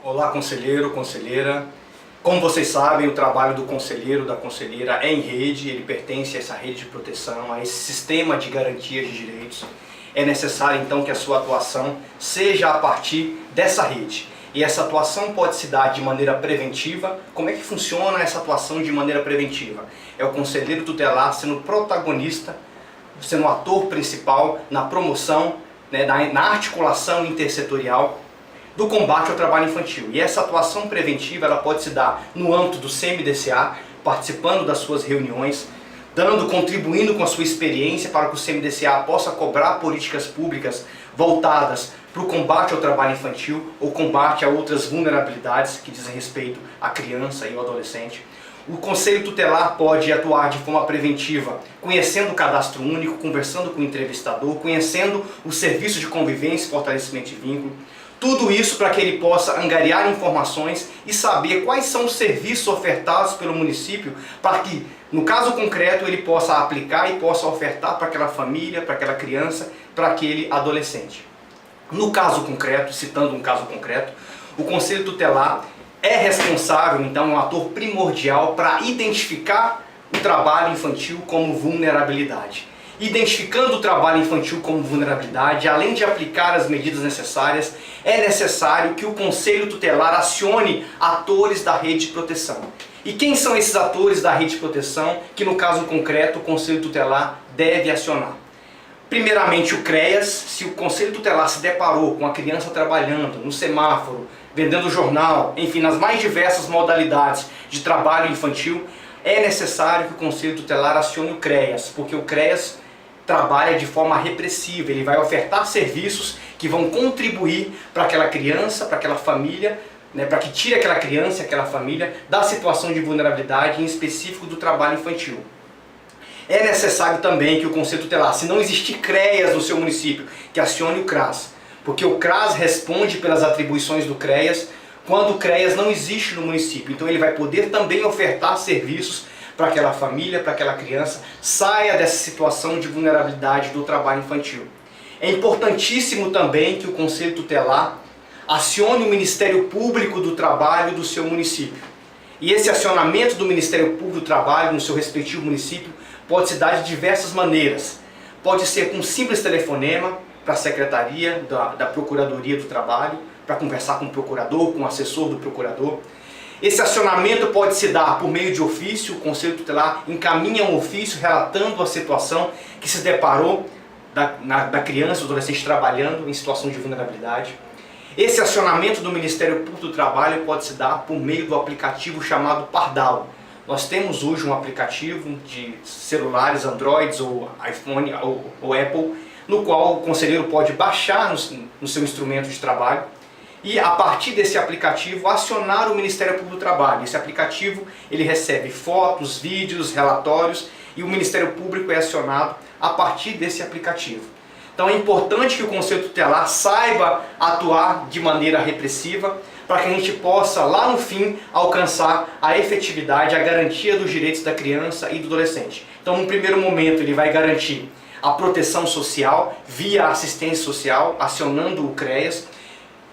Olá, conselheiro, conselheira. Como vocês sabem, o trabalho do conselheiro, da conselheira é em rede, ele pertence a essa rede de proteção, a esse sistema de garantia de direitos. É necessário então que a sua atuação seja a partir dessa rede. E essa atuação pode se dar de maneira preventiva. Como é que funciona essa atuação de maneira preventiva? É o conselheiro tutelar sendo protagonista, sendo o ator principal na promoção, na articulação intersetorial do combate ao trabalho infantil. E essa atuação preventiva ela pode se dar no âmbito do CMDCA, participando das suas reuniões, contribuindo com a sua experiência para que o CMDCA possa cobrar políticas públicas voltadas para o combate ao trabalho infantil ou combate a outras vulnerabilidades que dizem respeito à criança e ao adolescente. O Conselho Tutelar pode atuar de forma preventiva, conhecendo o cadastro único, conversando com o entrevistador, conhecendo o serviço de convivência e fortalecimento de vínculo. Tudo isso para que ele possa angariar informações e saber quais são os serviços ofertados pelo município para que, no caso concreto, ele possa aplicar e possa ofertar para aquela família, para aquela criança, para aquele adolescente. No caso concreto, citando um caso concreto, o Conselho Tutelar é responsável, então, um ator primordial para identificar o trabalho infantil como vulnerabilidade. Identificando o trabalho infantil como vulnerabilidade, além de aplicar as medidas necessárias, é necessário que o Conselho Tutelar acione atores da rede de proteção. E quem são esses atores da rede de proteção que, no caso concreto, o Conselho Tutelar deve acionar? Primeiramente, o CREAS. Se o Conselho Tutelar se deparou com a criança trabalhando no semáforo, vendendo jornal, enfim, nas mais diversas modalidades de trabalho infantil, é necessário que o Conselho Tutelar acione o CREAS, porque o CREAS trabalha de forma repressiva, ele vai ofertar serviços que vão contribuir para aquela criança, para aquela família, para que tire aquela criança e aquela família da situação de vulnerabilidade, em específico do trabalho infantil. É necessário também que o Conselho Tutelar, se não existir CREAS no seu município, que acione o CRAS, porque o CRAS responde pelas atribuições do CREAS quando o CREAS não existe no município. Então ele vai poder também ofertar serviços para aquela família, para aquela criança, saia dessa situação de vulnerabilidade do trabalho infantil. É importantíssimo também que o Conselho Tutelar acione o Ministério Público do Trabalho do seu município. E esse acionamento do Ministério Público do Trabalho no seu respectivo município pode se dar de diversas maneiras. Pode ser com um simples telefonema para a Secretaria da Procuradoria do Trabalho, para conversar com o procurador, com o assessor do procurador. Esse acionamento pode se dar por meio de ofício. O Conselho Tutelar encaminha um ofício relatando a situação que se deparou da criança ou adolescente trabalhando em situação de vulnerabilidade. Esse acionamento do Ministério Público do Trabalho pode se dar por meio do aplicativo chamado Pardal. Nós temos hoje um aplicativo de celulares Android ou iPhone ou Apple, no qual o conselheiro pode baixar no seu instrumento de trabalho e, a partir desse aplicativo, acionar o Ministério Público do Trabalho. Esse aplicativo ele recebe fotos, vídeos, relatórios e o Ministério Público é acionado a partir desse aplicativo. Então é importante que o Conselho Tutelar saiba atuar de maneira repressiva para que a gente possa, lá no fim, alcançar a efetividade, a garantia dos direitos da criança e do adolescente. Então, num primeiro momento, ele vai garantir a proteção social via assistência social, acionando o CREAS.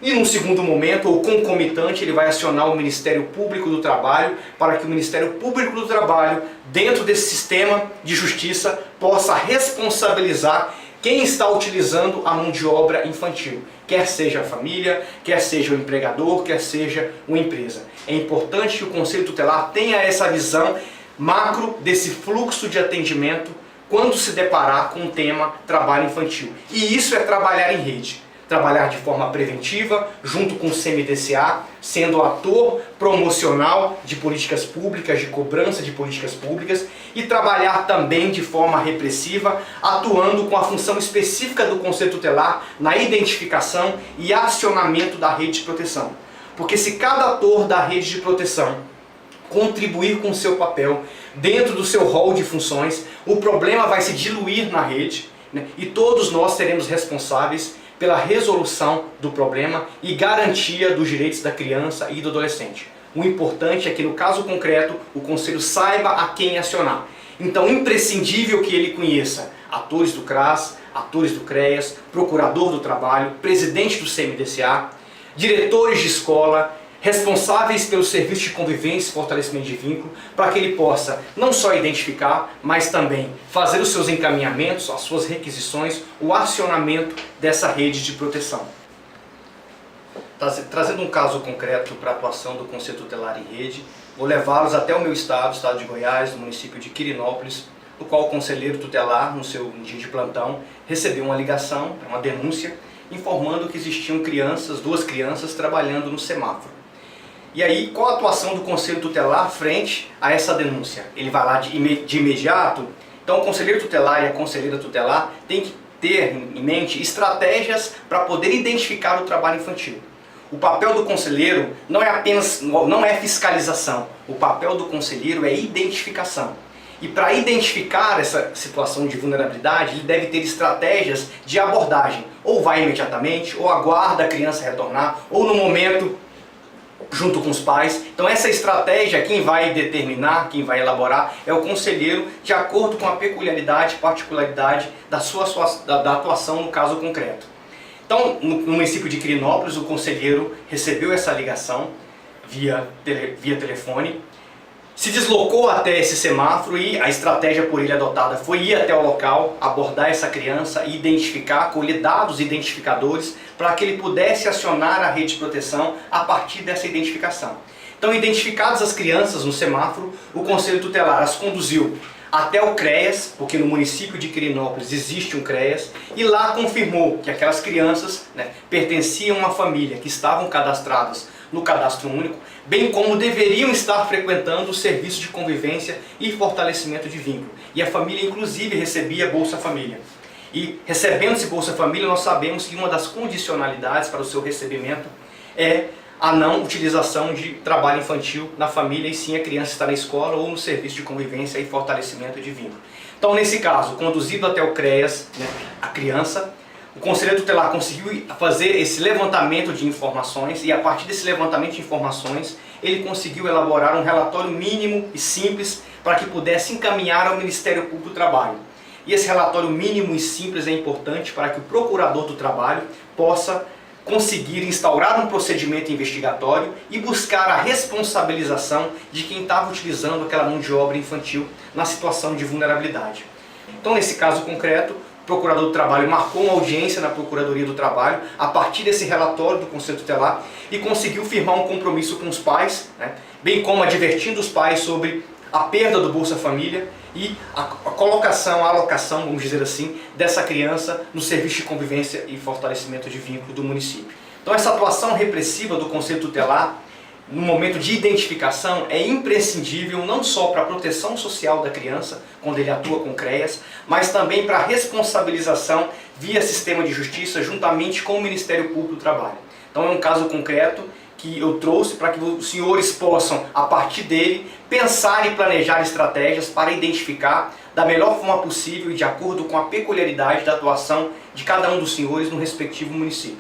E num segundo momento, ou concomitante, ele vai acionar o Ministério Público do Trabalho para que o Ministério Público do Trabalho, dentro desse sistema de justiça, possa responsabilizar quem está utilizando a mão de obra infantil, quer seja a família, quer seja o empregador, quer seja uma empresa. É importante que o Conselho Tutelar tenha essa visão macro desse fluxo de atendimento quando se deparar com o tema trabalho infantil. E isso é trabalhar em rede. Trabalhar de forma preventiva, junto com o CMDCA, sendo ator promocional de políticas públicas, de cobrança de políticas públicas, e trabalhar também de forma repressiva, atuando com a função específica do Conselho Tutelar na identificação e acionamento da rede de proteção. Porque se cada ator da rede de proteção contribuir com o seu papel dentro do seu rol de funções, o problema vai se diluir na rede, e todos nós seremos responsáveis pela resolução do problema e garantia dos direitos da criança e do adolescente. O importante é que, no caso concreto, o Conselho saiba a quem acionar. Então, imprescindível que ele conheça atores do CRAS, atores do CREAS, procurador do trabalho, presidente do CMDCA, diretores de escola, responsáveis pelo serviço de convivência e fortalecimento de vínculo, para que ele possa não só identificar, mas também fazer os seus encaminhamentos, as suas requisições, o acionamento dessa rede de proteção. Trazendo um caso concreto para a atuação do Conselho Tutelar em Rede, vou levá-los até o meu estado, o estado de Goiás, no município de Quirinópolis, no qual o conselheiro tutelar, no seu dia de plantão, recebeu uma ligação, uma denúncia, informando que existiam duas crianças trabalhando no semáforo. E aí, qual a atuação do Conselho Tutelar frente a essa denúncia? Ele vai lá de imediato? Então o conselheiro tutelar e a conselheira tutelar têm que ter em mente estratégias para poder identificar o trabalho infantil. O papel do conselheiro não é fiscalização, o papel do conselheiro é identificação. E para identificar essa situação de vulnerabilidade, ele deve ter estratégias de abordagem. Ou vai imediatamente, ou aguarda a criança retornar, ou no momento junto com os pais. Então essa estratégia, quem vai determinar, quem vai elaborar, é o conselheiro, de acordo com a peculiaridade, particularidade da atuação no caso concreto. Então, no município de Quirinópolis, o conselheiro recebeu essa ligação via telefone, se deslocou até esse semáforo e a estratégia por ele adotada foi ir até o local, abordar essa criança e identificar, colher dados identificadores para que ele pudesse acionar a rede de proteção a partir dessa identificação. Então, identificadas as crianças no semáforo, o Conselho Tutelar as conduziu até o CREAS, porque no município de Quirinópolis existe um CREAS, e lá confirmou que aquelas crianças, pertenciam a uma família que estavam cadastradas no Cadastro Único, bem como deveriam estar frequentando o serviço de convivência e fortalecimento de vínculo. E a família, inclusive, recebia Bolsa Família. E recebendo-se Bolsa Família, nós sabemos que uma das condicionalidades para o seu recebimento é a não utilização de trabalho infantil na família, e sim a criança estar na escola ou no serviço de convivência e fortalecimento de vínculo. Então, nesse caso, conduzido até o CREAS, a criança, o conselheiro tutelar conseguiu fazer esse levantamento de informações, e a partir desse levantamento de informações, ele conseguiu elaborar um relatório mínimo e simples para que pudesse encaminhar ao Ministério Público do Trabalho. E esse relatório mínimo e simples é importante para que o procurador do trabalho possa conseguir instaurar um procedimento investigatório e buscar a responsabilização de quem estava utilizando aquela mão de obra infantil na situação de vulnerabilidade. Então, nesse caso concreto, o procurador do trabalho marcou uma audiência na Procuradoria do Trabalho a partir desse relatório do Conselho Tutelar e conseguiu firmar um compromisso com os pais, bem como advertindo os pais sobre a perda do Bolsa Família e a colocação, a alocação, vamos dizer assim, dessa criança no serviço de convivência e fortalecimento de vínculo do município. Então essa atuação repressiva do Conselho Tutelar, no momento de identificação, é imprescindível não só para a proteção social da criança, quando ele atua com CREAS, mas também para a responsabilização via sistema de justiça, juntamente com o Ministério Público do Trabalho. Então é um caso concreto que eu trouxe para que os senhores possam, a partir dele, pensar e planejar estratégias para identificar da melhor forma possível e de acordo com a peculiaridade da atuação de cada um dos senhores no respectivo município.